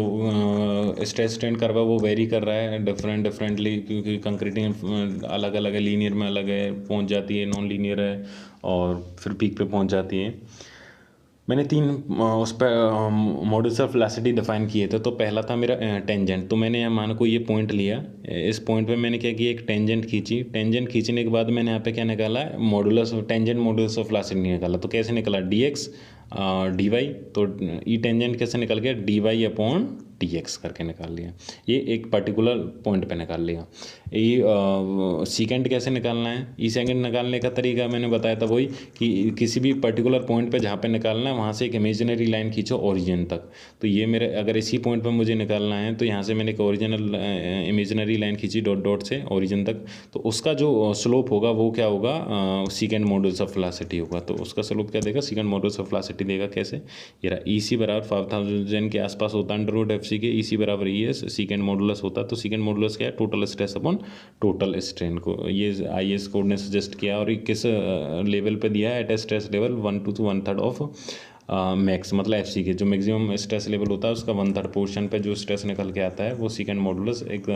स्ट्रेस स्ट्रेन कर्व है वो वेरी कर रहा है डिफरेंटली, क्योंकि कंक्रीटिंग अलग अलग है, लीनियर में अलग है, पहुँच जाती है, नॉन लीनियर है, और फिर पीक पे पहुँच जाती है। मैंने 3 उस पर मॉडल्स ऑफ वेलोसिटी डिफाइन किए थे। तो पहला था मेरा टेंजेंट। तो मैंने यहाँ मान को ये पॉइंट लिया, इस पॉइंट पे मैंने क्या किया, एक टेंजेंट खींची, टेंजेंट खींचने के बाद मैंने यहाँ पे क्या निकाला, modulus tangent modulus of velocity निकाला। तो कैसे निकला, dx dy, तो ई टेंजेंट कैसे निकल गया, dy/dx करके निकाल लिया, ये एक पर्टिकुलर पॉइंट पे निकाल लिया। ये सेकेंड कैसे निकालना है, ई सेकेंड निकालने का तरीका मैंने बताया था वही, कि किसी भी पर्टिकुलर पॉइंट पे जहाँ पे निकालना है वहाँ से एक इमेजिनरी लाइन खींचो ओरिजिन तक। तो ये मेरे, अगर इसी पॉइंट पे मुझे निकालना है तो यहाँ से मैंने एक ओरिजिनल इमेजिनरी लाइन खींची डॉट डॉट से ओरिजिन तक, तो उसका जो स्लोप होगा वो क्या होगा, सेकेंड मॉडुलस ऑफ वेलोसिटी होगा। तो उसका स्लोप क्या देगा, सेकेंड मॉडुलस ऑफ वेलोसिटी देगा। कैसे, ये रहा, ई सी बराबर 5000 के आसपास होता है अंडर रूट एफ सी के, ई सी बराबर ई एस, सेकेंड मॉडुलस होता है। तो सेकेंड मॉडुलस क्या है, total stress upon total strain को ये आई एस कोड ने सजेस्ट किया, और ये किस लेवल पे दिया है, at a stress level 1 to 1/3 of max, मतलब एफ सी के जो मैक्सिमम स्ट्रेस लेवल होता है उसका 1/3 पोर्शन पे जो स्ट्रेस निकल के आता है वो सेकेंड मॉडुलस एक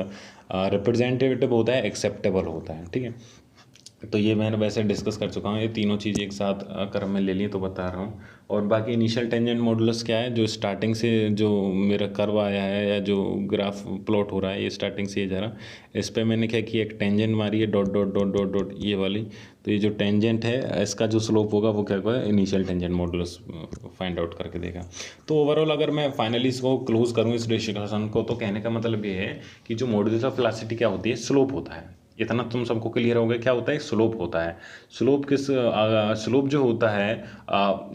रिप्रेजेंटेटिव होता है, एक्सेप्टेबल होता है, ठीक है। तो ये मैंने वैसे डिस्कस कर चुका हूँ, ये तीनों चीज़ एक साथ अगर मैं ले ली तो बता रहा हूँ। और बाकी इनिशियल टेंजेंट मॉडुलस क्या है, जो स्टार्टिंग से जो मेरा कर्व आया है या जो ग्राफ प्लॉट हो रहा है, ये स्टार्टिंग से ये जा रहा, इस पर मैंने क्या किया, एक टेंजेंट मारी है dot dot dot dot dot ये वाली। तो ये जो टेंजेंट है इसका जो स्लोप होगा वो क्या होगा, initial tangent modulus find out करके देगा। तो ओवरऑल अगर मैं फाइनली इसको क्लोज करूँ इस डिस्कशन को, तो कहने का मतलब ये है कि जो मॉडुलस ऑफ वेलोसिटी क्या होती है, स्लोप होता है। इतना तुम सबको क्लियर हो गया, क्या होता है, स्लोप होता है। स्लोप किस स्लोप जो होता है,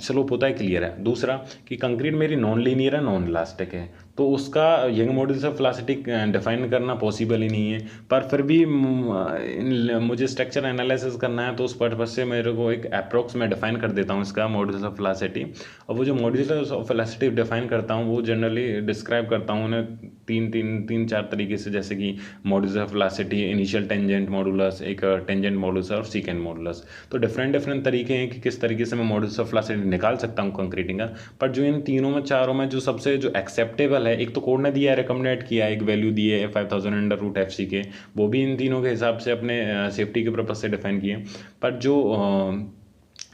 स्लोप होता है, क्लियर है। दूसरा कि कंक्रीट मेरी नॉन लीनियर है, नॉन इलास्टिक है, तो उसका young modulus of velocity define करना पॉसिबल ही नहीं है। पर फिर भी मुझे स्ट्रक्चर एनालिसिस करना है, तो उस पर्पज से मेरे को एक अप्रोक्स में डिफाइन कर देता हूँ इसका मॉडुलस ऑफ वेलोसिटी। और वो जो मॉडुलस ऑफ वेलोसिटी डिफाइन करता हूँ वो जनरली डिस्क्राइब करता हूँ उन्हें तीन चार तरीके से, जैसे कि modulus of velocity, initial tangent modulus, एक टेंजेंट मॉडुलस और सेकेंड मॉडुलस। तो डिफरेंट तरीके हैं कि किस तरीके से मैं मॉडुलस ऑफ वेलोसिटी निकाल सकता हूँ कंक्रीटिंग का। पर जो इन तीनों में चारों में जो सबसे जो एक्सेप्टेबल है, एक तो कोड ने दिया है, रिकमेंडेड किया है, एक वैल्यू दी है 5000 अंडर रूट एफ सी के, वो भी इन तीनों के हिसाब से अपने सेफ्टी के पर्पज से डिफाइन किए। पर जो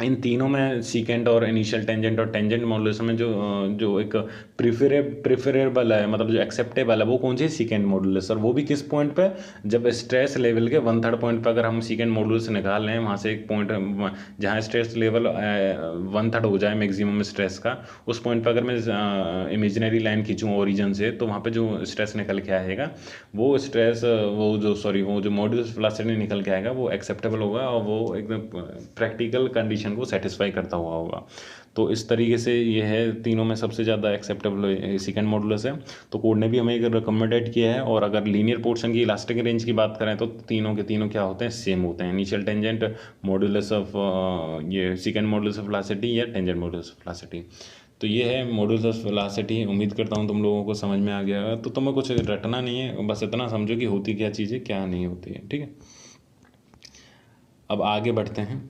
इन तीनों में सीकेंट और इनिशियल टेंजेंट और टेंजेंट मॉडुलस में जो एक प्रिफरेबल है, मतलब जो एक्सेप्टेबल है, वो कौन सी, सीकेंट मॉडुलस। और वो भी किस पॉइंट पे, जब स्ट्रेस लेवल के 1/3 पॉइंट पे अगर हम सीकेंट मॉडुलस निकाल रहे हैं, वहाँ से एक पॉइंट जहाँ स्ट्रेस लेवल 1/3 हो जाए मैक्सिमम स्ट्रेस का, उस पॉइंट पर अगर मैं इमेजिनरी लाइन खींचूँ ओरिजिन से, तो वहाँ पर जो स्ट्रेस निकल के आएगा, वो स्ट्रेस वो जो मॉडुलस वेलोसिटी निकल के आएगा वो एक्सेप्टेबल होगा, और वो एकदम प्रैक्टिकल कंडीशन को सेटिस्फाई करता हुआ होगा। तो इस तरीके से ये है, तीनों में सबसे ज़्यादा एक्सेप्टेबल सेकंड मॉडुलस है। तो कोड ने भी हमें एक रिकमेंडेड किया है। और अगर लीनियर पोर्शन की इलास्टिक रेंज की बात करें, तो तीनों के तीनों क्या होते हैं, सेम होते हैं, इनिशियल टेंजेंट मॉडुलस ऑफ ये सेकंड मॉडुलस ऑफ वेलोसिटी या टेंजेंट मॉडुलस ऑफ वेलोसिटी। तो ये है मॉडुलस ऑफ वेलोसिटी। उम्मीद करता हूँ तुम लोगों को समझ में आ गया है। तो तुम्हें कुछ रटना नहीं है, बस इतना समझो कि होती क्या चीज़ें क्या नहीं होती है, ठीक है। अब आगे बढ़ते हैं।